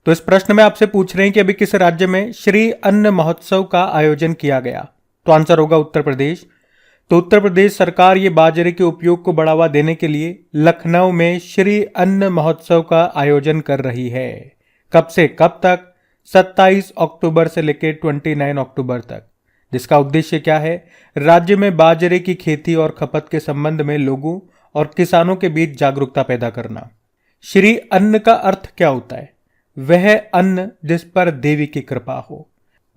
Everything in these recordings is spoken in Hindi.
तो इस प्रश्न में आपसे पूछ रहे हैं कि अभी किस राज्य में श्री अन्न महोत्सव का आयोजन किया गया। तो आंसर होगा उत्तर प्रदेश। तो उत्तर प्रदेश सरकार ये बाजरे के उपयोग को बढ़ावा देने के लिए लखनऊ में श्री अन्न महोत्सव का आयोजन कर रही है। कब से कब तक? 27 अक्टूबर से लेकर 29 अक्टूबर तक। जिसका उद्देश्य क्या है? राज्य में बाजरे की खेती और खपत के संबंध में लोगों और किसानों के बीच जागरूकता पैदा करना। श्री अन्न का अर्थ क्या होता है? वह अन्न जिस पर देवी की कृपा हो।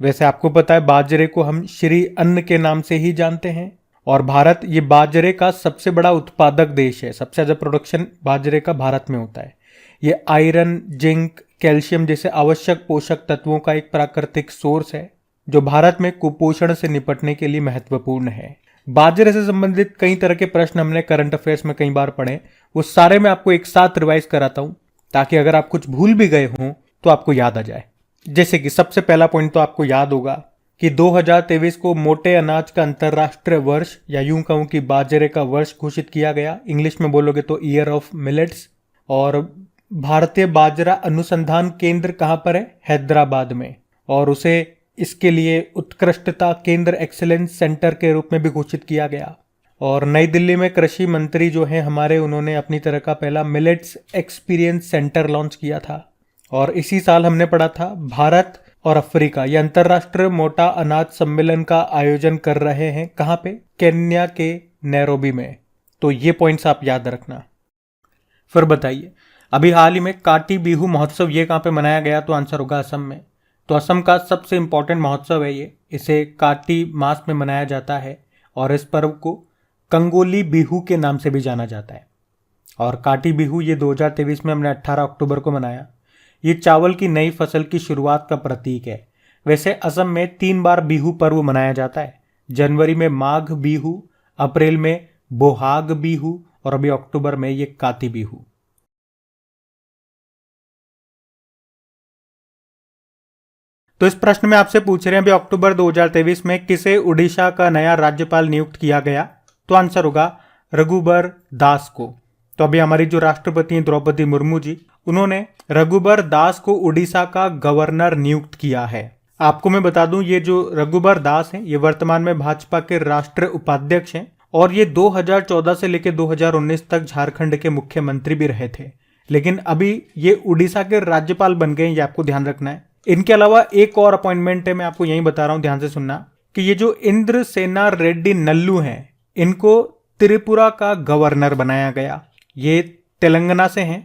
वैसे आपको पता है बाजरे को हम श्री अन्न के नाम से ही जानते हैं और भारत ये बाजरे का सबसे बड़ा उत्पादक देश है। सबसे ज्यादा प्रोडक्शन बाजरे का भारत में होता है। ये आयरन, जिंक, कैल्शियम जैसे आवश्यक पोषक तत्वों का एक प्राकृतिक सोर्स है जो भारत में कुपोषण से निपटने के लिए महत्वपूर्ण है। बाजरे से संबंधित कई तरह के प्रश्न हमने करंट अफेयर्स में कई बार पढ़े, वो सारे मैं आपको एक साथ रिवाइज कराता हूं ताकि अगर आप कुछ भूल भी गए हों तो आपको याद आ जाए। जैसे कि सबसे पहला पॉइंट तो आपको याद होगा कि 2023 को मोटे अनाज का अंतरराष्ट्रीय वर्ष या यूं कहूं कि बाजरे का वर्ष घोषित किया गया। इंग्लिश में बोलोगे तो ईयर ऑफ मिलेट्स। और भारतीय बाजरा अनुसंधान केंद्र कहां पर है? हैदराबाद में। और उसे इसके लिए उत्कृष्टता केंद्र, एक्सीलेंस सेंटर के रूप में भी घोषित किया गया। और नई दिल्ली में कृषि मंत्री जो हैं हमारे, उन्होंने अपनी तरह का पहला मिलेट्स एक्सपीरियंस सेंटर लॉन्च किया था। और इसी साल हमने पढ़ा था भारत और अफ्रीका ये अंतरराष्ट्रीय मोटा अनाज सम्मेलन का आयोजन कर रहे हैं। कहां पे? केन्या के नैरोबी में। तो ये पॉइंट्स आप याद रखना। फिर बताइए, अभी हाल ही में काटी बिहू महोत्सव ये कहां पे मनाया गया? तो आंसर होगा असम में। तो असम का सबसे इंपॉर्टेंट महोत्सव है ये। इसे काटी मास में मनाया जाता है और इस पर्व को कंगोली बिहू के नाम से भी जाना जाता है। और काटी बिहू ये 2023 में हमने 18 अक्टूबर को मनाया। ये चावल की नई फसल की शुरुआत का प्रतीक है। वैसे असम में 3 बार बिहू पर्व मनाया जाता है। जनवरी में माघ बिहू, अप्रैल में बोहाग बिहू और अभी अक्टूबर में ये काती बिहू। तो इस प्रश्न में आपसे पूछ रहे हैं अभी अक्टूबर 2023 में किसे उड़ीसा का नया राज्यपाल नियुक्त किया गया? तो आंसर होगा रघुबर दास को। तो अभी हमारी जो राष्ट्रपति हैं द्रौपदी मुर्मू जी, उन्होंने रघुबर दास को उड़ीसा का गवर्नर नियुक्त किया है। आपको मैं बता दूं ये जो रघुबर दास हैं ये वर्तमान में भाजपा के राष्ट्रीय उपाध्यक्ष हैं और ये 2014 से लेकर 2019 तक झारखंड के मुख्यमंत्री भी रहे थे। लेकिन अभी ये उड़ीसा के राज्यपाल बन गए, ये आपको ध्यान रखना है। इनके अलावा एक और अपॉइंटमेंट है, मैं आपको यही बता रहा हूं, ध्यान से सुनना, कि ये जो इंद्रसेना रेड्डी नल्लू हैं इनको त्रिपुरा का गवर्नर बनाया गया। ये तेलंगाना से हैं।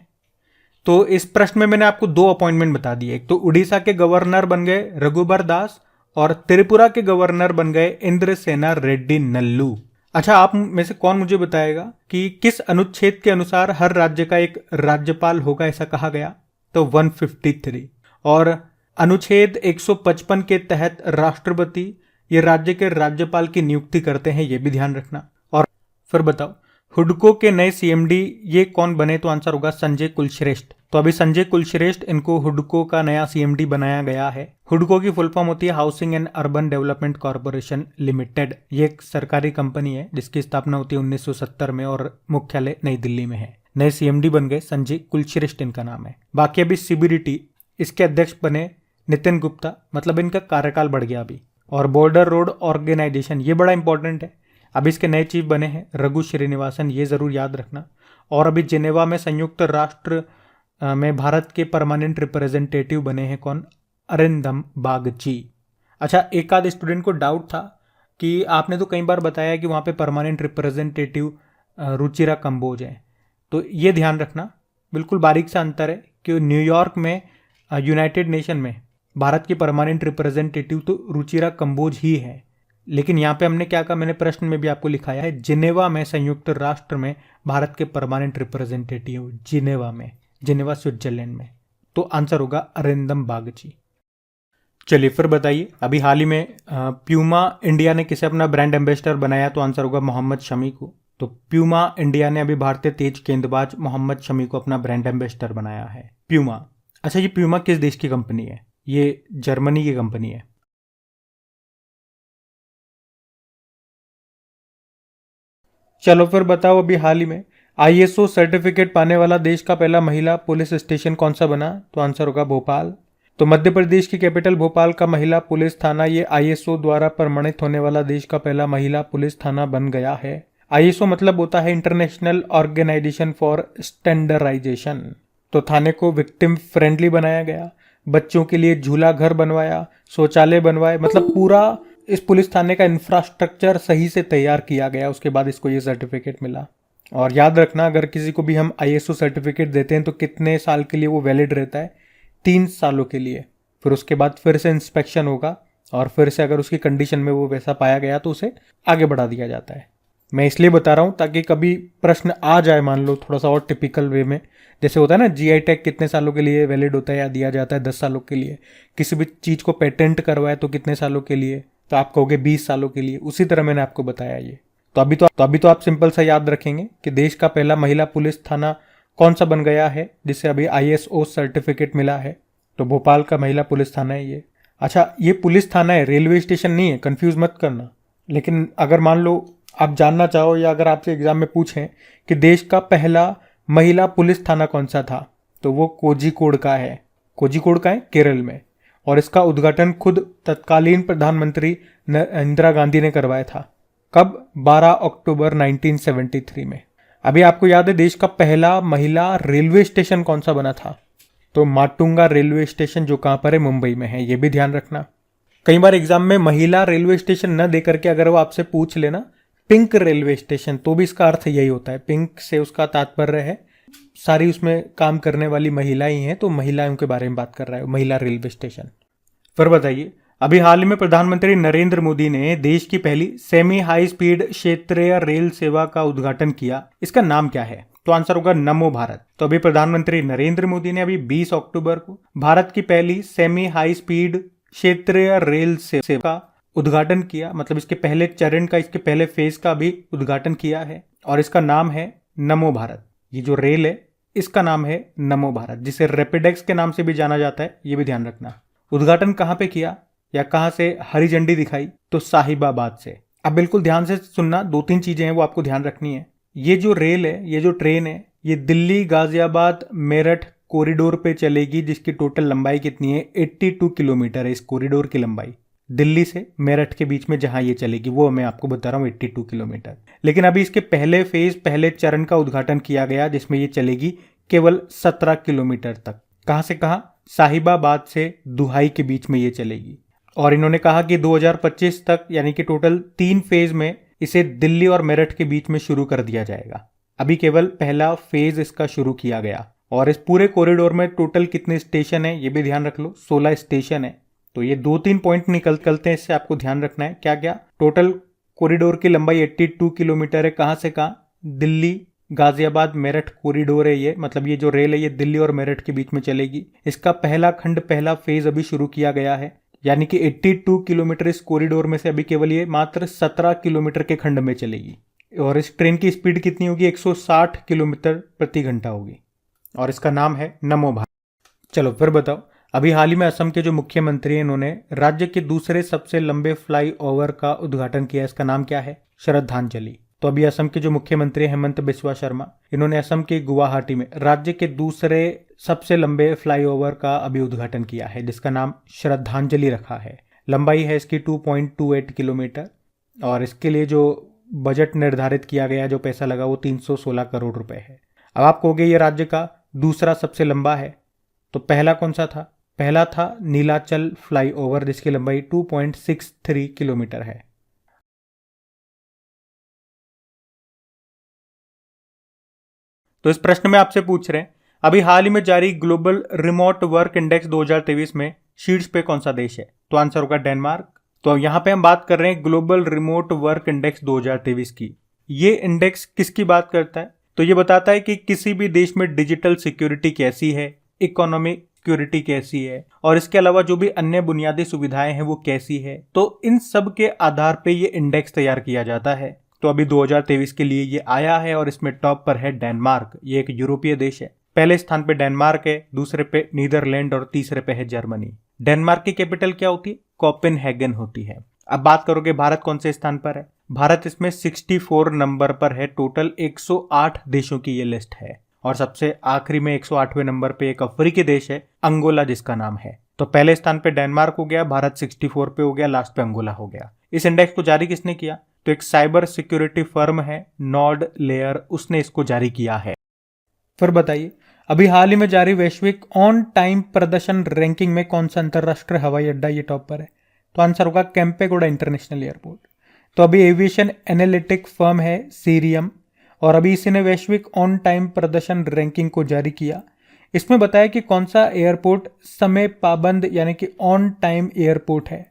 तो इस प्रश्न में मैंने आपको 2 अपॉइंटमेंट बता दिए। एक तो उड़ीसा के गवर्नर बन गए रघुबर दास और त्रिपुरा के गवर्नर बन गए इंद्रसेना रेड्डी नल्लू। अच्छा, आप में से कौन मुझे बताएगा कि किस अनुच्छेद के अनुसार हर राज्य का एक राज्यपाल होगा, ऐसा कहा गया? तो 153। और अनुच्छेद 155 के तहत राष्ट्रपति ये राज्य के राज्यपाल की नियुक्ति करते हैं, ये भी ध्यान रखना। और फिर बताओ, हुडको के नए सीएमडी ये कौन बने? तो आंसर होगा संजय कुलश्रेष्ठ। तो अभी संजय कुलश्रेष्ठ इनको हुडको का नया सीएमडी बनाया गया है। हुडको की फुल फॉर्म होती है housing and urban development corporation limited. ये एक सरकारी कंपनी है जिसकी स्थापना होती है 1970 में और मुख्यालय नई दिल्ली में है। नए सीएमडी बन गए संजय कुलश्रेष्ठ, इनका नाम है। बाकी अभी सीबीडीटी इसके अध्यक्ष बने नितिन गुप्ता, मतलब इनका कार्यकाल बढ़ गया अभी। और बॉर्डर रोड ऑर्गेनाइजेशन ये बड़ा इंपॉर्टेंट है, अभी इसके नए चीफ बने हैं रघु श्रीनिवासन, ये जरूर याद रखना। और अभी जिनेवा में संयुक्त राष्ट्र में भारत के परमानेंट रिप्रेजेंटेटिव बने हैं कौन? अरिंदम बागची। अच्छा, एक आध स्टूडेंट को डाउट था कि आपने तो कई बार बताया कि वहाँ पे परमानेंट रिप्रेजेंटेटिव रुचिरा कंबोज है। तो ये ध्यान रखना, बिल्कुल बारीक सा अंतर है कि न्यूयॉर्क में यूनाइटेड नेशन में भारत की परमानेंट रिप्रेजेंटेटिव तो रुचिरा कंबोज ही है। लेकिन यहाँ पे हमने क्या कहा, मैंने प्रश्न में भी आपको लिखाया है, जिनेवा में संयुक्त राष्ट्र में भारत के परमानेंट रिप्रेजेंटेटिव जिनेवा में, जिनेवा स्विट्जरलैंड में। तो आंसर होगा अरिंदम बागची। चलिए फिर बताइए, अभी हाल ही में प्यूमा इंडिया ने किसे अपना ब्रांड एम्बेसडर बनाया? तो आंसर होगा मोहम्मद शमी को। तो प्यूमा इंडिया ने अभी भारतीय तेज गेंदबाज मोहम्मद शमी को अपना ब्रांड एम्बेसडर बनाया है। प्यूमा। अच्छा, ये प्यूमा किस देश की कंपनी है? ये जर्मनी की कंपनी है। चलो फिर बताओ, अभी हाल ही में आईएसओ सर्टिफिकेट पाने वाला देश का पहला महिला पुलिस स्टेशन कौन सा बना? तो आंसर होगा भोपाल। तो मध्य प्रदेश की कैपिटल भोपाल का महिला पुलिस थाना ये आईएसओ द्वारा प्रमाणित होने वाला देश का पहला महिला पुलिस थाना बन गया है। आईएसओ मतलब होता है इंटरनेशनल ऑर्गेनाइजेशन फॉर स्टैंडर्डाइजेशन। तो थाने को विक्टिम फ्रेंडली बनाया गया, बच्चों के लिए झूला घर बनवाया, शौचालय बनवाए, मतलब पूरा इस पुलिस थाने का इंफ्रास्ट्रक्चर सही से तैयार किया गया। उसके बाद इसको ये सर्टिफिकेट मिला। और याद रखना, अगर किसी को भी हम आईएसओ सर्टिफिकेट देते हैं तो कितने साल के लिए वो वैलिड रहता है? 3 सालों के लिए। फिर उसके बाद फिर से इंस्पेक्शन होगा और फिर से अगर उसकी कंडीशन में वो वैसा पाया गया तो उसे आगे बढ़ा दिया जाता है। मैं इसलिए बता रहा हूँ ताकि कभी प्रश्न आ जाए, मान लो थोड़ा सा और टिपिकल वे में, जैसे होता है ना जीआई टैग कितने सालों के लिए वैलिड होता है या दिया जाता है? 10 सालों के लिए। किसी भी चीज़ को पेटेंट करवाए तो कितने सालों के लिए? तो आप कहोगे 20 सालों के लिए। उसी तरह मैंने आपको बताया ये। तो अभी तो आप सिंपल सा याद रखेंगे कि देश का पहला महिला पुलिस थाना कौन सा बन गया है जिसे अभी आईएसओ सर्टिफिकेट मिला है? तो भोपाल का महिला पुलिस थाना है ये। अच्छा, ये पुलिस थाना है, रेलवे स्टेशन नहीं है, कंफ्यूज मत करना। लेकिन अगर मान लो आप जानना चाहो या अगर आपसे एग्जाम में पूछें कि देश का पहला महिला पुलिस थाना कौन सा था, तो वो कोझिकोड का है। कोझिकोड का है केरल में। और इसका उद्घाटन खुद तत्कालीन प्रधानमंत्री इंदिरा गांधी ने करवाया था। कब? 12 अक्टूबर 1973 में। अभी आपको याद है देश का पहला महिला रेलवे स्टेशन कौन सा बना था? तो माटुंगा रेलवे स्टेशन, जो कहां पर है? मुंबई में है। ये भी ध्यान रखना। कई बार एग्जाम में महिला रेलवे स्टेशन न दे करके अगर वो आपसे पूछ लेना पिंक रेलवे स्टेशन, तो भी इसका अर्थ यही होता है। पिंक से उसका तात्पर्य है सारी उसमें काम करने वाली महिलाएं हैं, तो महिलाओं के बारे में बात कर रहा है, महिला रेलवे स्टेशन। फिर बताइए, अभी हाल ही में प्रधानमंत्री नरेंद्र मोदी ने देश की पहली सेमी हाई स्पीड क्षेत्रीय रेल सेवा का उद्घाटन किया। इसका नाम क्या है? तो आंसर होगा नमो भारत। तो अभी प्रधानमंत्री नरेंद्र मोदी ने अभी 20 अक्टूबर को भारत की पहली सेमी हाई स्पीड क्षेत्रीय रेल सेवा का उद्घाटन किया। मतलब इसके पहले चरण का, इसके पहले फेज का भी उद्घाटन किया है और इसका नाम है नमो भारत। ये जो रेल है इसका नाम है नमो भारत, जिसे रैपिडेक्स के नाम से भी जाना जाता है। ये भी ध्यान रखना। उद्घाटन कहां पे किया या कहां से हरी झंडी दिखाई? तो साहिबाबाद से। अब बिल्कुल ध्यान से सुनना, 2-3 चीजें हैं वो आपको ध्यान रखनी है। ये जो रेल है, ये जो ट्रेन है, ये दिल्ली गाजियाबाद मेरठ कॉरिडोर पे चलेगी, जिसकी टोटल लंबाई कितनी है? 82 किलोमीटर है इस कॉरिडोर की लंबाई। दिल्ली से मेरठ के बीच में जहां ये चलेगी वो मैं आपको बता रहा हूँ 82 किलोमीटर। लेकिन अभी इसके पहले फेज, पहले चरण का उद्घाटन किया गया जिसमें ये चलेगी केवल 17 किलोमीटर तक। कहां से कहां? साहिबाबाद से दुहाई के बीच में ये चलेगी। और इन्होंने कहा कि 2025 तक, यानी कि टोटल 3 फेज में इसे दिल्ली और मेरठ के बीच में शुरू कर दिया जाएगा। अभी केवल पहला फेज इसका शुरू किया गया। और इस पूरे कॉरिडोर में टोटल कितने स्टेशन है ये भी ध्यान रख लो, 16 स्टेशन है। तो ये 2-3 पॉइंट निकलते हैं, इससे आपको ध्यान रखना है। क्या क्या? टोटल कॉरिडोर की लंबाई 82 किलोमीटर है। कहां से कहां? दिल्ली गाजियाबाद मेरठ कॉरिडोर है ये। मतलब ये जो रेल है ये दिल्ली और मेरठ के बीच में चलेगी। इसका पहला खंड, पहला फेज अभी शुरू किया गया है। यानी कि 82 किलोमीटर इस कॉरिडोर में से अभी केवल ये मात्र 17 किलोमीटर के खंड में चलेगी। और इस ट्रेन की स्पीड कितनी होगी? 160 किलोमीटर प्रति घंटा होगी। और इसका नाम है नमो भारत। चलो फिर बताओ, अभी हाल ही में असम के जो मुख्यमंत्री हैं, इन्होंने राज्य के दूसरे सबसे लंबे फ्लाई ओवर का उद्घाटन किया। इसका नाम क्या है? श्रद्धांजलि। तो अभी असम के जो मुख्यमंत्री हेमंत बिस्वा शर्मा, इन्होंने असम के गुवाहाटी में राज्य के दूसरे सबसे लंबे फ्लाईओवर का अभी उद्घाटन किया है, जिसका नाम श्रद्धांजलि रखा है। लंबाई है इसकी 2.28 किलोमीटर। और इसके लिए जो बजट निर्धारित किया गया, जो पैसा लगा, वो 316 करोड़ रुपए है। अब आप कहोगे ये राज्य का दूसरा सबसे लंबा है, तो पहला कौन सा था? पहला था नीलाचल फ्लाईओवर, जिसकी लंबाई 2.63 किलोमीटर है। तो इस प्रश्न में आपसे पूछ रहे हैं, अभी हाल ही में जारी ग्लोबल रिमोट वर्क इंडेक्स 2023 में शीर्ष पे कौन सा देश है? तो आंसर होगा डेनमार्क। तो यहां पे हम बात कर रहे हैं ग्लोबल रिमोट वर्क इंडेक्स 2023 की। ये इंडेक्स किसकी बात करता है? तो ये बताता है कि किसी भी देश में डिजिटल सिक्योरिटी कैसी है, इकोनॉमिक सिक्योरिटी कैसी है, और इसके अलावा जो भी अन्य बुनियादी सुविधाएं हैं वो कैसी है। तो इन सब के आधार पे ये इंडेक्स तैयार किया जाता है। तो अभी 2023 के लिए ये आया है और इसमें टॉप पर है डेनमार्क। ये एक यूरोपीय देश है। पहले स्थान पे डेनमार्क है, दूसरे पे नीदरलैंड और तीसरे पे है जर्मनी। डेनमार्क की कैपिटल क्या होती है? कोपेनहेगन होती है। अब बात करोगे भारत कौन से स्थान पर है? भारत इसमें 64 नंबर पर है। टोटल 108 देशों की ये लिस्ट है और सबसे आखिरी में 108वें नंबर पे एक अफ्रीकी देश है, अंगोला जिसका नाम है। तो पहले स्थान पे डेनमार्क हो गया, भारत 64 पे हो गया, लास्ट पे अंगोला हो गया। इस इंडेक्स को जारी किसने किया? तो एक साइबर सिक्योरिटी फर्म है नॉर्ड लेयर, उसने इसको जारी किया है। फिर बताइए, अभी हाल ही में जारी वैश्विक ऑन टाइम प्रदर्शन रैंकिंग में कौन सा अंतरराष्ट्रीय हवाई अड्डा ये टॉप पर है? तो आंसर होगा केम्पेगौड़ा इंटरनेशनल एयरपोर्ट। तो अभी एविएशन एनालिटिक फर्म है सीरियम, और अभी इसी ने वैश्विक ऑन टाइम प्रदर्शन रैंकिंग को जारी किया। इसमें बताया कि कौन सा एयरपोर्ट समय पाबंद यानी कि ऑन टाइम एयरपोर्ट है,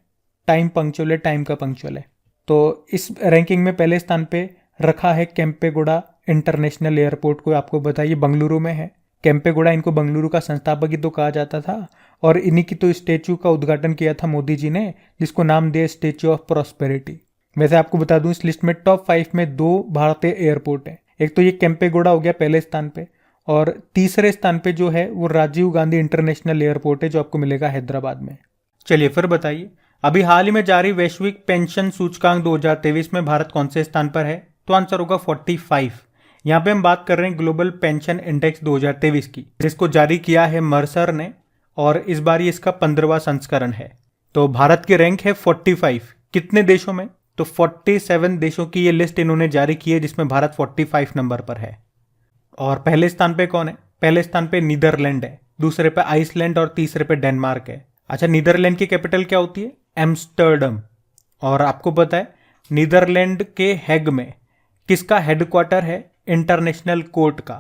टाइम पंक्चुअल है, टाइम का पंक्चुअल है। तो इस रैंकिंग में पहले स्थान पे रखा है केम्पेगौड़ा इंटरनेशनल एयरपोर्ट को। आपको बताइए बेंगलुरु में है। केम्पेगौड़ा, इनको बेंगलुरु का संस्थापक ही तो कहा जाता था, और इन्हीं की तो स्टेच्यू का उद्घाटन किया था मोदी जी ने, जिसको नाम दिया स्टेच्यू ऑफ प्रॉस्पेरिटी। वैसे आपको बता दूं, इस लिस्ट में टॉप 5 में 2 भारतीय एयरपोर्ट है। एक तो ये केम्पेगौड़ा हो गया पहले स्थान पे, और तीसरे स्थान पे जो है वो राजीव गांधी इंटरनेशनल एयरपोर्ट है, जो आपको मिलेगा हैदराबाद में। चलिए फिर बताइए, अभी हाल ही में जारी वैश्विक पेंशन सूचकांक 2023 में भारत कौन से स्थान पर है? तो आंसर होगा 45। यहाँ पे हम बात कर रहे हैं ग्लोबल पेंशन इंडेक्स 2023 की, जिसको जारी किया है मर्सर ने, और इस बार ये इसका 15वां संस्करण है। तो भारत की रैंक है 45। कितने देशों में? तो 47 देशों की ये लिस्ट इन्होंने जारी की है, जिसमें भारत 45 नंबर पर है। और पहले स्थान पे कौन है? पहले स्थान पे नीदरलैंड है, दूसरे पे आइसलैंड और तीसरे पे डेनमार्क है। अच्छा, नीदरलैंड की कैपिटल क्या होती है? एम्स्टर्डम। और आपको पता है नीदरलैंड के हेग में किसका हेडक्वार्टर है? इंटरनेशनल कोर्ट का।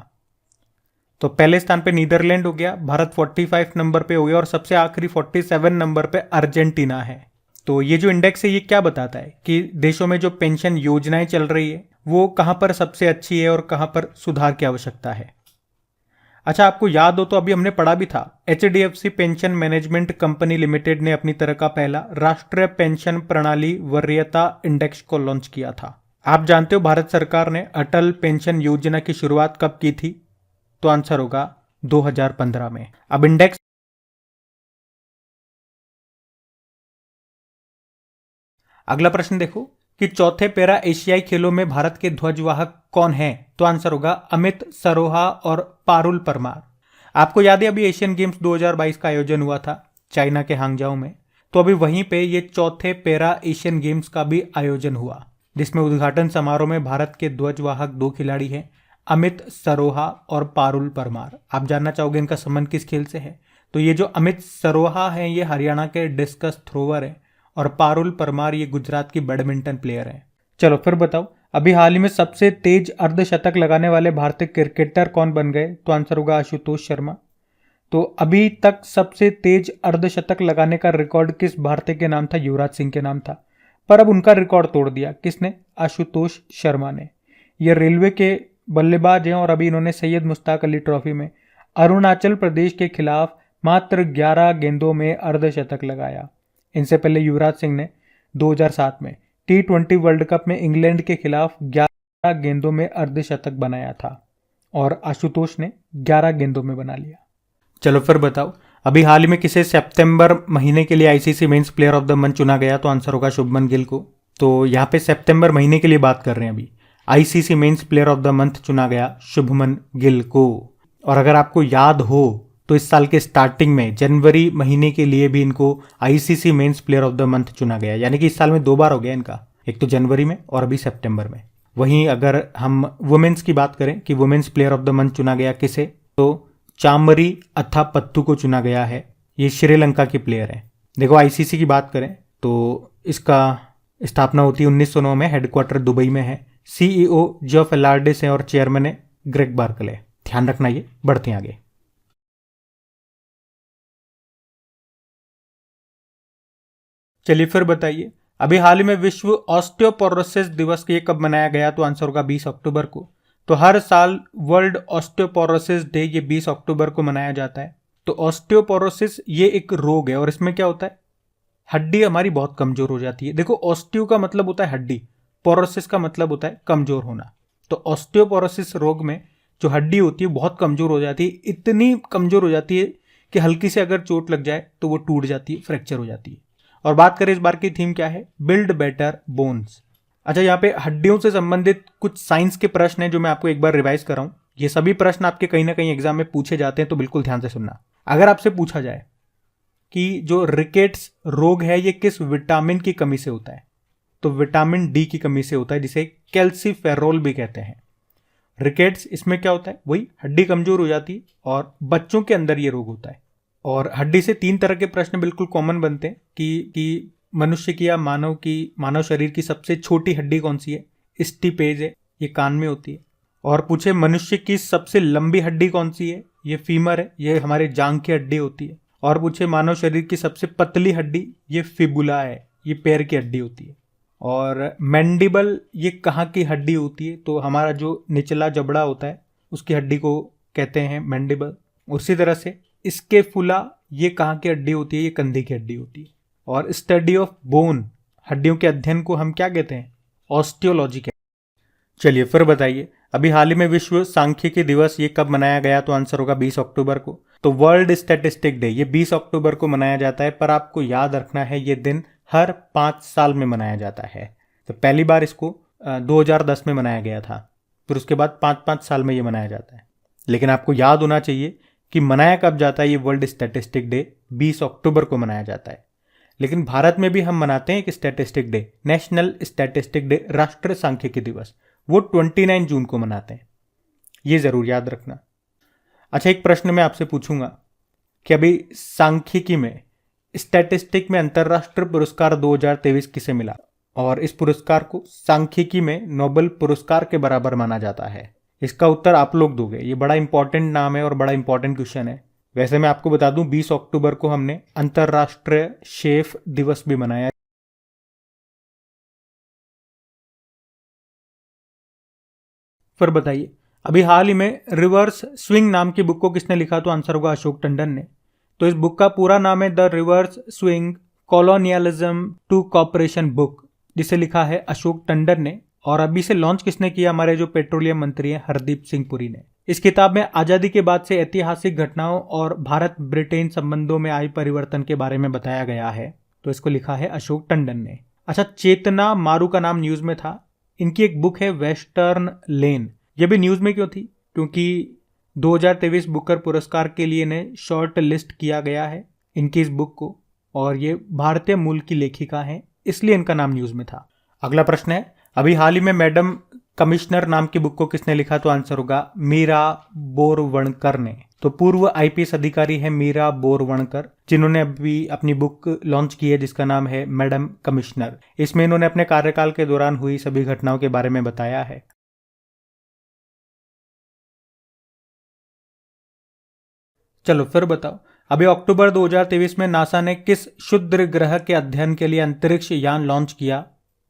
तो पहले स्थान पे नीदरलैंड हो गया, भारत 45 नंबर पे हो गया, और सबसे आखिरी 47 नंबर पे अर्जेंटीना है। तो ये जो इंडेक्स है ये क्या बताता है कि देशों में जो पेंशन योजनाएं चल रही है वो कहां पर सबसे अच्छी है और कहां पर सुधार की आवश्यकता है। अच्छा, आपको याद हो तो अभी हमने पढ़ा भी था, HDFC pension management company limited ने अपनी तरह का पहला राष्ट्रीय पेंशन प्रणाली वरीयता इंडेक्स को लॉन्च किया था। आप जानते हो भारत सरकार ने अटल पेंशन योजना की शुरुआत कब की थी? तो आंसर होगा 2015 में। अब इंडेक्स, अगला प्रश्न देखो कि चौथे पैरा एशियाई खेलों में भारत के ध्वजवाहक कौन है? तो आंसर होगा अमित सरोहा और पारुल परमार। आपको याद है अभी एशियन गेम्स 2022 का आयोजन हुआ था चाइना के हांगजाओ में, तो अभी वहीं पे ये चौथे पैरा एशियन गेम्स का भी आयोजन हुआ, जिसमें उद्घाटन समारोह में भारत के ध्वजवाहक 2 खिलाड़ी हैं, अमित सरोहा और पारुल परमार। आप जानना चाहोगे इनका संबंध किस खेल से है? तो ये जो अमित सरोहा हैं ये हरियाणा के डिस्कस थ्रोवर हैं, और पारुल परमार ये गुजरात की बैडमिंटन प्लेयर हैं। चलो फिर बताओ, अभी हाल ही में सबसे तेज अर्धशतक लगाने वाले भारतीय क्रिकेटर कौन बन गए? तो आंसर होगा आशुतोष शर्मा। तो अभी तक सबसे तेज अर्धशतक लगाने का रिकॉर्ड किस भारतीय के नाम था? युवराज सिंह के नाम था, पर अब उनका रिकॉर्ड तोड़ दिया। किसने? आशुतोष शर्मा ने। ये रेलवे के बल्लेबाज हैं, और अभी इन्होंने सैयद मुश्ताक अली ट्रॉफी में अरुणाचल प्रदेश के खिलाफ मात्र 11 गेंदों में अर्धशतक लगाया। इनसे पहले युवराज सिंह ने 2007 में T20 वर्ल्ड कप में इंग्लैंड के खिलाफ 11 गेंदों में अर्धशतक बनाया था, और आशुतोष ने 11 गेंदों में बना लिया। चलो फिर बताओ, अभी हाल ही में किसे सितंबर महीने के लिए ICC men's player of the month चुना गया? तो आंसर होगा शुभमन गिल को। तो यहाँ पे सितंबर महीने के लिए बात कर रहे हैं, अभी ICC men's player of the month चुना गया शुभमन गिल को। और अगर आपको याद हो तो इस साल के स्टार्टिंग में जनवरी महीने के लिए भी इनको ICC men's player of the month चुना गया, यानी कि इस साल में 2 बार हो गया इनका, एक तो जनवरी में और अभी सितंबर में। वहीं अगर हम वुमेन्स की बात करें कि women's player of the month चुना गया किसे, तो चामरी अथापत्तु को चुना गया है। ये श्रीलंका की प्लेयर है। देखो ICC की बात करें तो इसका स्थापना होती है 1909 में, हेडक्वार्टर दुबई में है। CEO जेफ एलार्डिस है और चेयरमैन है ग्रेग बार्कले। ध्यान रखना ये। बढ़ते हैं आगे। चलिए फिर बताइए, अभी हाल ही में विश्व ऑस्टियोपोरोसिस दिवस ये कब मनाया गया? तो आंसर होगा 20 अक्टूबर को। तो हर साल वर्ल्ड ऑस्टियोपोरोसिस डे ये 20 अक्टूबर को मनाया जाता है। तो ऑस्टियोपोरोसिस ये एक रोग है, और इसमें क्या होता है, हड्डी हमारी बहुत कमजोर हो जाती है। देखो, ऑस्टियो का मतलब होता है हड्डी, पोरोसिस का मतलब होता है कमजोर होना। तो ऑस्टियोपोरोसिस रोग में जो हड्डी होती है बहुत कमजोर हो जाती है, इतनी कमजोर हो जाती है कि हल्की से अगर चोट लग जाए तो वो टूट जाती है, फ्रैक्चर हो जाती है। और बात करें इस बार की थीम क्या है? Build better bones. अच्छा, यहाँ पे हड्डियों से संबंधित कुछ साइंस के प्रश्न हैं जो मैं आपको एक बार रिवाइज कर रहा हूँ। ये सभी प्रश्न आपके कहीं ना कहीं एग्जाम में पूछे जाते हैं, तो बिल्कुल ध्यान से सुनना। अगर आपसे पूछा जाए कि जो रिकेट्स रोग है ये किस विटामिन की कमी से होता है, तो विटामिन डी की कमी से होता है, जिसे कैल्सीफेरोल भी कहते हैं। रिकेट्स, इसमें क्या होता है, वही हड्डी कमजोर हो जाती है और बच्चों के अंदर ये रोग होता है। और हड्डी से 3 तरह के प्रश्न बिल्कुल कॉमन बनते हैं कि मनुष्य की या मानव शरीर की सबसे छोटी हड्डी कौन सी है, स्टीपेज है, ये कान में होती है। और पूछे मनुष्य की सबसे लंबी हड्डी कौन सी है, ये फीमर है, ये हमारे जांघ की हड्डी होती है। और पूछे मानव शरीर की सबसे पतली हड्डी, ये फिबुला है, ये पैर की हड्डी होती है। और मैंडिबल, ये कहाँ की हड्डी होती है, तो हमारा जो निचला जबड़ा होता है उसकी हड्डी को कहते हैं मैंडिबल। उसी तरह से स्केपुला, ये कहाँ की हड्डी होती है, ये कंधे की हड्डी होती है। और स्टडी ऑफ बोन, हड्डियों के अध्ययन को हम क्या कहते हैं, ऑस्टियोलॉजी कहते हैं। चलिए फिर बताइए, अभी हाल ही में विश्व सांख्यिकी दिवस ये कब मनाया गया, तो आंसर होगा 20 अक्टूबर को। तो वर्ल्ड स्टैटिस्टिक डे ये 20 अक्टूबर को मनाया जाता है, पर आपको याद रखना है ये दिन हर 5 साल में मनाया जाता है। तो पहली बार इसको 2010 में मनाया गया था, फिर उसके बाद 5-5 साल में ये मनाया जाता है। लेकिन आपको याद होना चाहिए कि मनाया कब जाता है, ये वर्ल्ड स्टैटिस्टिक डे 20 अक्टूबर को मनाया जाता है। लेकिन भारत में भी हम मनाते हैं एक statistic day, national statistic day, राष्ट्रीय सांख्यिकी दिवस, वो 29 जून को मनाते हैं, ये जरूर याद रखना। अच्छा, एक प्रश्न मैं आपसे पूछूंगा कि अभी सांख्यिकी में, स्टैटिस्टिक में अंतरराष्ट्रीय पुरस्कार 2023 किसे मिला, और इस पुरस्कार को सांख्यिकी में नोबेल पुरस्कार के बराबर माना जाता है। इसका उत्तर आप लोग दोगे, ये बड़ा इंपॉर्टेंट नाम है और बड़ा इंपॉर्टेंट क्वेश्चन है। वैसे मैं आपको बता दूं 20 अक्टूबर को हमने अंतरराष्ट्रीय शेफ दिवस भी मनाया। फिर बताइए, अभी हाल ही में रिवर्स स्विंग नाम की बुक को किसने लिखा, तो आंसर होगा अशोक टंडन ने। तो इस बुक का पूरा नाम है the reverse swing colonialism to cooperation book, जिसे लिखा है अशोक टंडन ने। और अभी इसे लॉन्च किसने किया, हमारे जो पेट्रोलियम मंत्री हैं हरदीप सिंह पुरी ने। इस किताब में आजादी के बाद से ऐतिहासिक घटनाओं और भारत ब्रिटेन संबंधों में आए परिवर्तन के बारे में बताया गया है। तो इसको लिखा है अशोक टंडन ने। अच्छा, चेतना मारू का नाम न्यूज में था। इनकी एक बुक है वेस्टर्न लेन। यह भी न्यूज में क्यों थी, क्योंकि 2023 बुकर पुरस्कार के लिए इन्हें शॉर्ट लिस्ट किया गया है इनकी इस बुक को, और ये भारतीय मूल की लेखिका हैं, इसलिए इनका नाम न्यूज में था। अगला प्रश्न है, अभी हाल ही में मैडम कमिश्नर नाम की बुक को किसने लिखा, तो आंसर होगा मीरा बोरवणकर ने। तो पूर्व आईपीएस अधिकारी है मीरा बोरवणकर, जिन्होंने अभी अपनी बुक लॉन्च की है जिसका नाम है मैडम कमिश्नर। इसमें इन्होंने अपने कार्यकाल के दौरान हुई सभी घटनाओं के बारे में बताया है। चलो फिर बताओ, अभी अक्टूबर 2023 में नासा ने किस क्षुद्र ग्रह के अध्ययन के लिए अंतरिक्ष यान लॉन्च किया,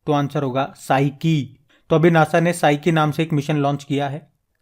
तो आंसर होगा साइकी। तो अभी नासा ने साइकी नाम से एक मिशन लॉन्च किया है।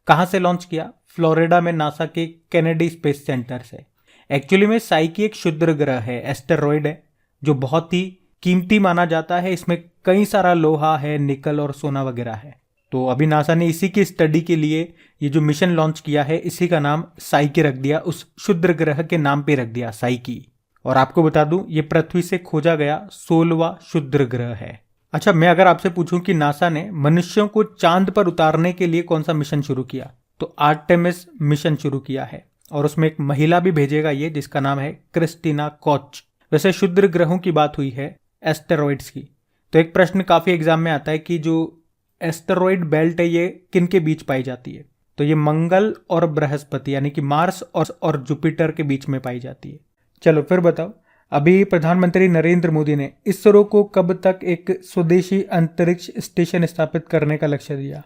कहां से लॉन्च किया, फ्लोरिडा में नासा के कैनेडी स्पेस सेंटर से। एक्चुअली में साइकी एक क्षुद्र ग्रह है, एस्टेरॉयड है, जो बहुत ही कीमती माना जाता है। इसमें कई सारा लोहा है, निकल और सोना वगैरह है। तो अभी नासा ने इसी की स्टडी के लिए ये जो मिशन लॉन्च किया है, इसी का नाम साइकी रख दिया, उस क्षुद्र ग्रह के नाम पे रख दिया साइकी। और आपको बता दूं, ये पृथ्वी से खोजा गया 16वां क्षुद्र ग्रह है। अच्छा, मैं अगर आपसे पूछूं कि नासा ने मनुष्यों को चांद पर उतारने के लिए कौन सा मिशन शुरू किया, तो आर्टेमिस मिशन शुरू किया है, और उसमें एक महिला भी भेजेगा ये, जिसका नाम है क्रिस्टीना कोच। वैसे क्षुद्र ग्रहों की बात हुई है, एस्टेरॉइड्स की, तो एक प्रश्न काफी एग्जाम में आता है कि जो एस्टेरॉइड बेल्ट है ये किन के बीच पाई जाती है, तो ये मंगल और बृहस्पति यानी कि मार्स और जुपिटर के बीच में पाई जाती है। चलो फिर बताओ, अभी प्रधानमंत्री नरेंद्र मोदी ने इसरो को कब तक एक स्वदेशी अंतरिक्ष स्टेशन स्थापित करने का लक्ष्य दिया,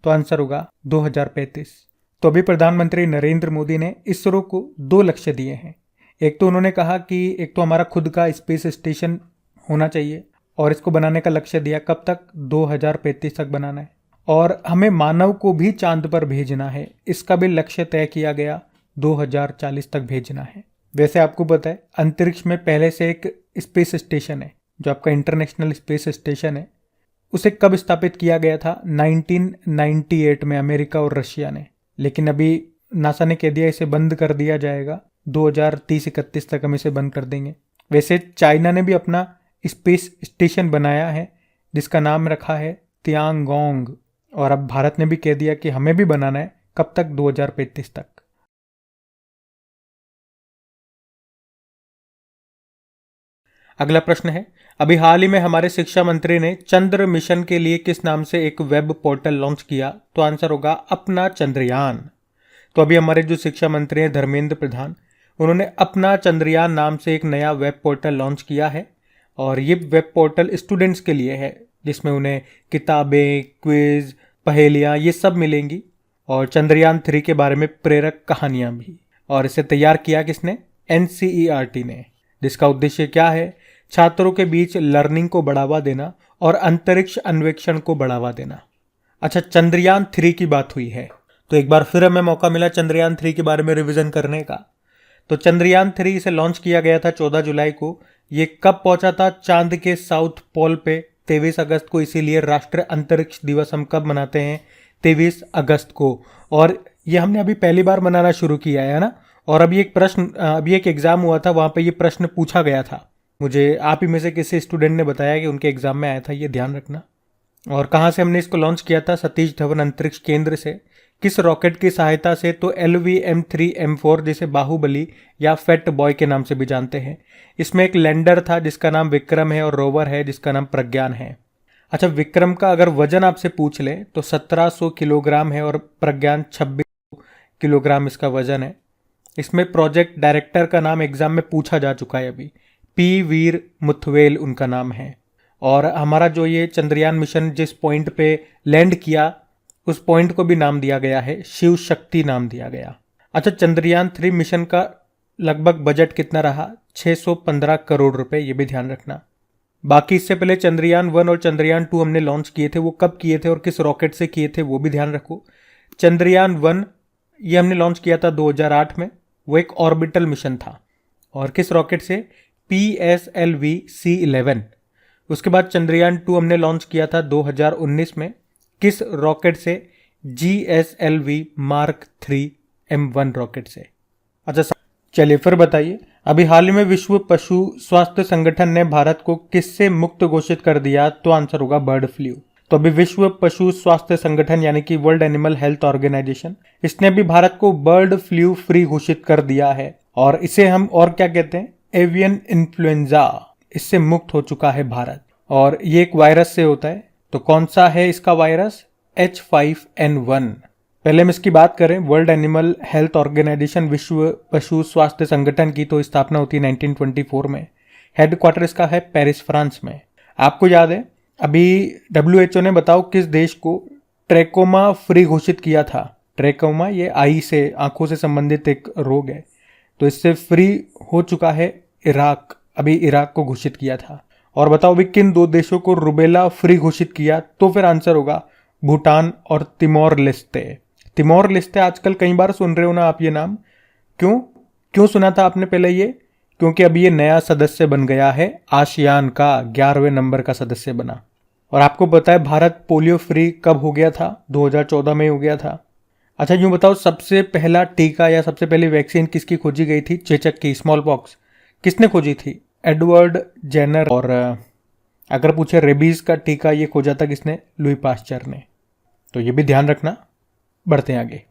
तो आंसर होगा 2035। तो अभी प्रधानमंत्री नरेंद्र मोदी ने इसरो को 2 लक्ष्य दिए हैं। एक तो उन्होंने कहा कि एक तो हमारा खुद का स्पेस स्टेशन होना चाहिए, और इसको बनाने का लक्ष्य दिया कब तक, 2035 तक बनाना है। और हमें मानव को भी चांद पर भेजना है, इसका भी लक्ष्य तय किया गया, 2040 तक भेजना है। वैसे आपको पता है अंतरिक्ष में पहले से एक स्पेस स्टेशन है, जो आपका इंटरनेशनल स्पेस स्टेशन है, उसे कब स्थापित किया गया था, 1998 में अमेरिका और रशिया ने। लेकिन अभी नासा ने कह दिया इसे बंद कर दिया जाएगा, 2030-31 तक हम इसे बंद कर देंगे। वैसे चाइना ने भी अपना स्पेस स्टेशन बनाया है, जिसका नाम रखा है तियांगोंग। और अब भारत ने भी कह दिया कि हमें भी बनाना है, कब तक? 2035 तक। अगला प्रश्न है, अभी हाल ही में हमारे शिक्षा मंत्री ने चंद्र मिशन के लिए किस नाम से एक वेब पोर्टल लॉन्च किया? तो आंसर होगा अपना चंद्रयान। तो अभी हमारे जो शिक्षा मंत्री हैं धर्मेंद्र प्रधान, उन्होंने अपना चंद्रयान नाम से एक नया वेब पोर्टल लॉन्च किया है। और ये वेब पोर्टल स्टूडेंट्स के लिए है, जिसमें उन्हें किताबें, क्विज, पहेलियाँ ये सब मिलेंगी और चंद्रयान 3 के बारे में प्रेरक कहानियाँ भी। और इसे तैयार किया किसने? NCERT ने। जिसका उद्देश्य क्या है? छात्रों के बीच लर्निंग को बढ़ावा देना और अंतरिक्ष अन्वेषण को बढ़ावा देना। अच्छा, चंद्रयान 3 की बात हुई है तो एक बार फिर हमें मौका मिला चंद्रयान 3 के बारे में रिवीजन करने का। तो चंद्रयान 3 इसे लॉन्च किया गया था 14 जुलाई को। ये कब पहुंचा था? चांद के साउथ पोल पे 23 अगस्त को। इसीलिए राष्ट्रीय अंतरिक्ष दिवस हम कब मनाते हैं? 23 अगस्त को। और ये हमने अभी पहली बार मनाना शुरू किया है ना। और अभी एक एग्जाम हुआ था, वहां पे ये प्रश्न पूछा गया था। मुझे आप ही में से किसी स्टूडेंट ने बताया कि उनके एग्जाम में आया था, ये ध्यान रखना। और कहाँ से हमने इसको लॉन्च किया था? सतीश धवन अंतरिक्ष केंद्र से। किस रॉकेट की सहायता से? तो LVM-3M4, जिसे बाहुबली या फैट बॉय के नाम से भी जानते हैं। इसमें एक लैंडर था जिसका नाम विक्रम है और रोवर है जिसका नाम प्रज्ञान है। अच्छा, विक्रम का अगर वजन आपसे पूछ ले तो 1700 किलोग्राम है और प्रज्ञान 26 किलोग्राम इसका वजन है। इसमें प्रोजेक्ट डायरेक्टर का नाम एग्जाम में पूछा जा चुका है अभी, P वीर मुथवेल उनका नाम है। और हमारा जो ये चंद्रयान मिशन जिस पॉइंट पे लैंड किया उस पॉइंट को भी नाम दिया गया है, शिव शक्ति नाम दिया गया। अच्छा, चंद्रयान 3 मिशन का लगभग बजट कितना रहा? 615 करोड़ रुपए, ये भी ध्यान रखना। बाकी इससे पहले चंद्रयान 1 और चंद्रयान 2 हमने लॉन्च किए थे, वो कब किए थे और किस रॉकेट से किए थे वो भी ध्यान रखो। चंद्रयान 1 ये हमने लॉन्च किया था 2008 में, वो एक ऑर्बिटल मिशन था। और किस रॉकेट से? PSLV C11। उसके बाद चंद्रयान 2 हमने लॉन्च किया था 2019 में। किस रॉकेट से? GSLV Mark 3 M1 रॉकेट से। अच्छा, चलिए फिर बताइए, अभी हाल ही में विश्व पशु स्वास्थ्य संगठन ने भारत को किससे मुक्त घोषित कर दिया? तो आंसर होगा बर्ड फ्लू। तो अभी विश्व पशु स्वास्थ्य संगठन यानी कि वर्ल्ड एनिमल हेल्थ ऑर्गेनाइजेशन, इसने भी भारत को बर्ड फ्लू फ्री घोषित कर दिया है। और इसे हम और क्या कहते हैं? Avian influenza. इससे मुक्त हो चुका है भारत। और ये एक वायरस से होता है, तो कौन सा है इसका वायरस? H5N1। पहले हम इसकी बात करें, वर्ल्ड एनिमल हेल्थ ऑर्गेनाइजेशन विश्व पशु स्वास्थ्य संगठन की तो स्थापना होती है 1924 में। हेडक्वार्टर इसका है पेरिस, फ्रांस में। आपको याद है अभी WHO ने बताओ किस देश को ट्रैकोमा फ्री घोषित किया था? ट्रैकोमा ये आई से, आंखों से संबंधित एक रोग है, तो इससे फ्री हो चुका है इराक। अभी इराक को घोषित किया था। और बताओ अभी किन 2 देशों को रुबेला फ्री घोषित किया? तो फिर आंसर होगा भूटान और तिमोर लेस्ते। तिमोर लेस्ते आजकल कई बार सुन रहे हो ना आप ये नाम। क्यों सुना था आपने पहले ये? क्योंकि अभी ये नया सदस्य बन गया है, आसियान का 11वें नंबर का सदस्य बना। और आपको पता है भारत पोलियो फ्री कब हो गया था? 2014 में हो गया था। अच्छा, यूं बताओ सबसे पहला टीका या सबसे पहली वैक्सीन किसकी खोजी गई थी? चेचक की, स्मॉल पॉक्स, किसने खोजी थी? Edward Jenner. और अगर पूछे रेबीज का टीका ये खोजा था किसने? लुई पास्चर ने। तो ये भी ध्यान रखना। बढ़ते हैं आगे।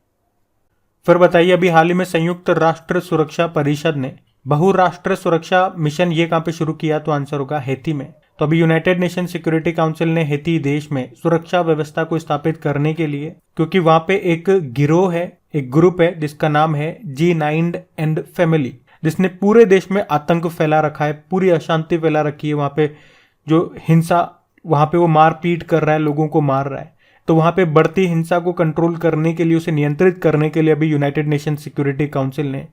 फिर बताइए, अभी हाल ही में संयुक्त राष्ट्र सुरक्षा परिषद ने बहुराष्ट्र सुरक्षा मिशन ये कहां पे शुरू किया? तो आंसर होगा हैती में। तो अभी यूनाइटेड नेशन सिक्योरिटी काउंसिल ने हैती देश में सुरक्षा व्यवस्था को स्थापित करने के लिए, क्योंकि वहां पे एक गिरोह है, एक ग्रुप है जिसका नाम है G9 एंड फैमिली, जिसने पूरे देश में आतंक फैला रखा है, पूरी अशांति फैला रखी है। वहां पे जो हिंसा, वहां पे वो मारपीट कर रहा है, लोगों को मार रहा है। तो वहां पे बढ़ती हिंसा को कंट्रोल करने के लिए, उसे नियंत्रित करने के लिए अभी यूनाइटेड नेशन सिक्योरिटी काउंसिल ने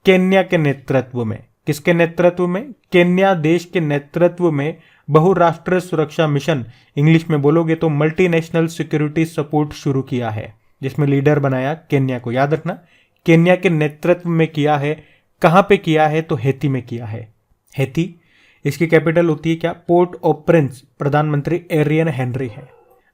केन्या के नेतृत्व में, किसके नेतृत्व में? केन्या देश के नेतृत्व में बहुराष्ट्रीय सुरक्षा मिशन, इंग्लिश में बोलोगे तो मल्टीनेशनल सिक्योरिटी सपोर्ट शुरू किया है, जिसमें लीडर बनाया केन्या को। याद रखना, केन्या के नेतृत्व में किया है। कहां पे किया है? तो हैती में किया है। हैती, इसकी कैपिटल होती है क्या? Port of Prince. प्रधानमंत्री एरियन हेनरी है।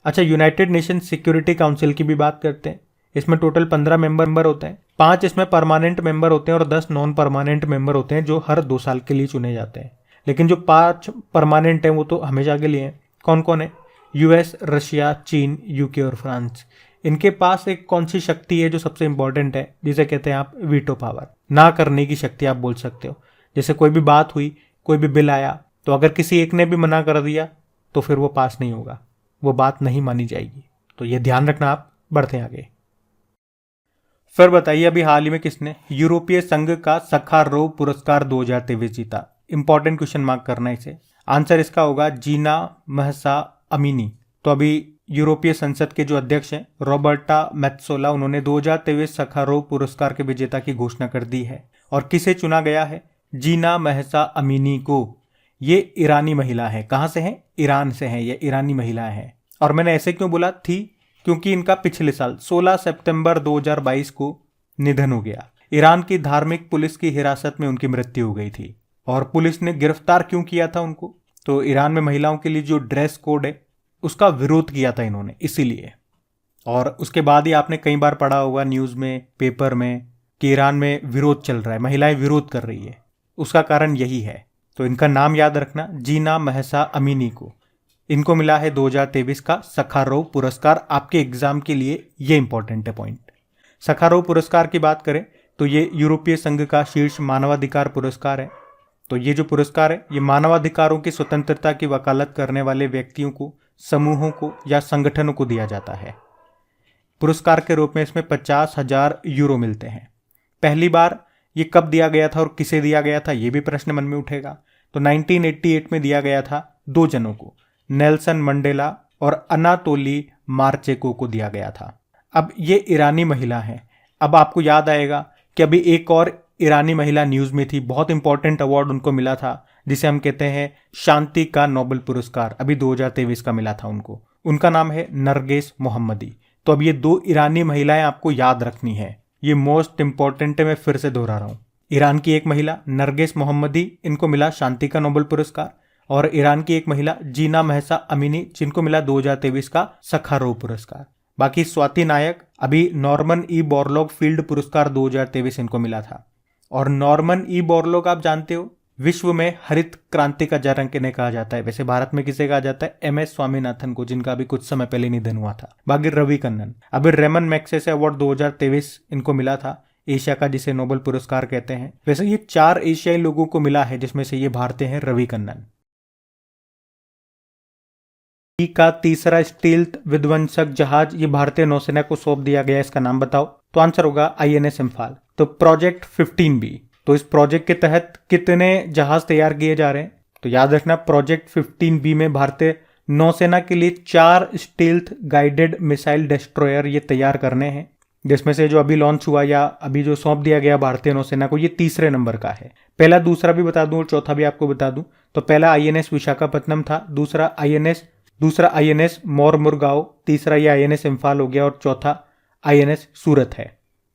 अच्छा, यूनाइटेड नेशन सिक्योरिटी काउंसिल की भी बात करते हैं। इसमें टोटल 15 मेंबर होते हैं। 5 इसमें परमानेंट मेंबर होते हैं और 10 नॉन परमानेंट मेंबर होते हैं, जो हर 2 साल के लिए चुने जाते हैं। लेकिन जो 5 परमानेंट हैं वो तो हमेशा के लिए हैं। कौन कौन है? यूएस, रशिया, चीन, यूके और फ्रांस। इनके पास एक कौन सी शक्ति है जो सबसे इंपॉर्टेंट है, जिसे कहते हैं आप वीटो पावर, ना करने की शक्ति आप बोल सकते हो। जैसे कोई भी बात हुई, कोई भी बिल आया, तो अगर किसी एक ने भी मना कर दिया तो फिर वो पास नहीं होगा, वो बात नहीं मानी जाएगी। तो ये ध्यान रखना आप। बढ़ते हैं आगे। फिर बताइए, अभी हाल ही में किसने यूरोपीय संघ का सखारोव पुरस्कार 2023 जीता? इंपॉर्टेंट क्वेश्चन मार्क करना है इसे। आंसर इसका होगा जीना महसा अमीनी। तो अभी यूरोपीय संसद के जो अध्यक्ष हैं रॉबर्टा मेत्सोला, उन्होंने 2023 सखारोव पुरस्कार के विजेता की घोषणा कर दी है। और किसे चुना गया है? जीना महसा अमीनी को। ये ईरानी महिला है। कहां से है? ईरान से है। ये ईरानी महिला है। और मैंने ऐसे क्यों बोला थी? क्योंकि इनका पिछले साल 16 सितंबर 2022 को निधन हो गया। ईरान की धार्मिक पुलिस की हिरासत में उनकी मृत्यु हो गई थी। और पुलिस ने गिरफ्तार क्यों किया था उनको? तो ईरान में महिलाओं के लिए जो ड्रेस कोड है उसका विरोध किया था इन्होंने, इसीलिए। और उसके बाद ही आपने कई बार पढ़ा होगा न्यूज में, पेपर में, कि ईरान में विरोध चल रहा है, महिलाएं विरोध कर रही है। उसका कारण यही है। तो इनका नाम याद रखना, जीना महसा अमीनी को। इनको मिला है 2023 का सखारोव पुरस्कार। आपके एग्जाम के लिए ये इंपॉर्टेंट है पॉइंट। सखारोव पुरस्कार की बात करें तो ये यूरोपीय संघ का शीर्ष मानवाधिकार पुरस्कार है। तो ये जो पुरस्कार है ये मानवाधिकारों की स्वतंत्रता की वकालत करने वाले व्यक्तियों को, समूहों को या संगठनों को दिया जाता है। पुरस्कार के रूप में इसमें 50,000 यूरो मिलते हैं। पहली बार ये कब दिया गया था और किसे दिया गया था, ये भी प्रश्न मन में उठेगा। तो 1988 में दिया गया था 2 जनों को, नेल्सन मंडेला और अनातोली मार्चेको को दिया गया था। अब ये ईरानी महिला है। अब आपको याद आएगा कि अभी एक और ईरानी महिला न्यूज में थी, बहुत इंपॉर्टेंट अवार्ड उनको मिला था, जिसे हम कहते हैं शांति का नोबेल पुरस्कार। अभी 2023 का मिला था उनको। उनका नाम है नरगिस मोहम्मदी। तो अब ये 2 ईरानी महिलाएं आपको याद रखनी है। ये मोस्ट इंपॉर्टेंट है, मैं फिर से दोहरा रहा हूं। ईरान की एक महिला नरगिस मोहम्मदी, इनको मिला शांति का नोबेल पुरस्कार। और ईरान की एक महिला जीना महसा अमीनी, जिनको मिला 2023 का सखारोव पुरस्कार। बाकी स्वाति नायक, अभी नॉर्मन ई बोरलॉग फील्ड पुरस्कार 2023 इनको मिला था। और नॉर्मन ई बोरलॉग आप जानते हो, विश्व में हरित क्रांति का जनक इन्हें कहा जाता है। वैसे भारत में किसे कहा जाता है? MS स्वामीनाथन को, जिनका अभी कुछ समय पहले निधन हुआ था। बाकी रवि कन्नन, अभी रेमन मैग्सेसे अवार्ड 2023 इनको मिला था, एशिया का, जिसे नोबेल पुरस्कार कहते हैं। वैसे ये 4 एशियाई लोगों को मिला है, जिसमें से ये भारतीय हैं रवि कन्नन। का तीसरा स्टील्थ विध्वंसक जहाज ये भारतीय नौसेना को सौंप दिया गया। इसका नाम बताओ। तो आंसर होगा INS इम्फाल। तो प्रोजेक्ट 15B। तो इस प्रोजेक्ट के तहत कितने जहाज तैयार किए जा रहे हैं? तो याद रखना, प्रोजेक्ट 15B में भारतीय नौसेना के लिए 4 स्टील्थ गाइडेड मिसाइल डिस्ट्रॉयर ये तैयार करने हैं, जिसमें से जो अभी लॉन्च हुआ या अभी जो सौंप दिया गया भारतीय नौसेना को, ये तीसरे नंबर का है। पहला दूसरा भी बता दूं और चौथा भी आपको बता दूं। तो पहला INS विशाखापट्टनम था, दूसरा INS मोरमुरगांव, तीसरा ये INS इम्फाल हो गया और चौथा INS सूरत है।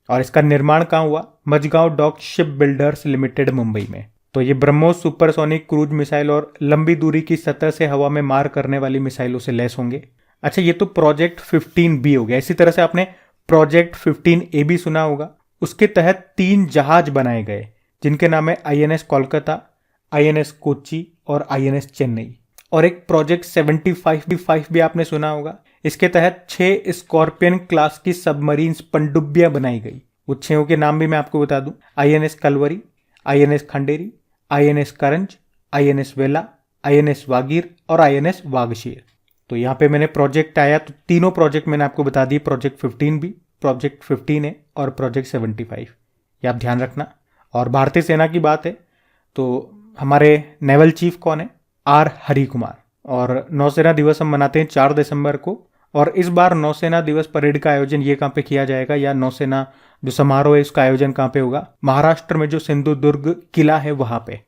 और इसका निर्माण कहाँ हुआ? Mazagon dock ship builders limited, Mumbai में। तो ये ब्रह्मोस सुपरसोनिक क्रूज मिसाइल और लंबी दूरी की सतह से हवा में मार करने वाली मिसाइलों से लैस होंगे। अच्छा, ये तो प्रोजेक्ट 15B हो गया। इसी तरह से आपने प्रोजेक्ट 15A भी सुना होगा। उसके तहत 3 जहाज बनाए गए, जिनके नाम है INS कोलकाता, INS कोच्चि और INS चेन्नई। और एक प्रोजेक्ट 75 भी आपने सुना होगा। इसके तहत 6 स्कॉर्पियन क्लास की सबमरीन पनडुब्बियां बनाई गई। वो 6 के नाम भी मैं आपको बता दूं: INS Kalvari, INS Khanderi, INS करंज, INS वेला, INS वागीर और INS वागशीर। तो यहाँ पे मैंने प्रोजेक्ट आया तो तीनों प्रोजेक्ट मैंने आपको बता दिए, प्रोजेक्ट 15B, प्रोजेक्ट 15A और प्रोजेक्ट 75। ये आप ध्यान रखना। और भारतीय सेना की बात है तो हमारे नेवल चीफ कौन है? R हरि कुमार। और नौसेना दिवस हम मनाते हैं 4 दिसंबर को। और इस बार नौसेना दिवस परेड का आयोजन ये कहाँ पे किया जाएगा, या नौसेना जो समारोह है उसका आयोजन कहाँ पे होगा? महाराष्ट्र में जो सिंधुदुर्ग किला है वहां पे।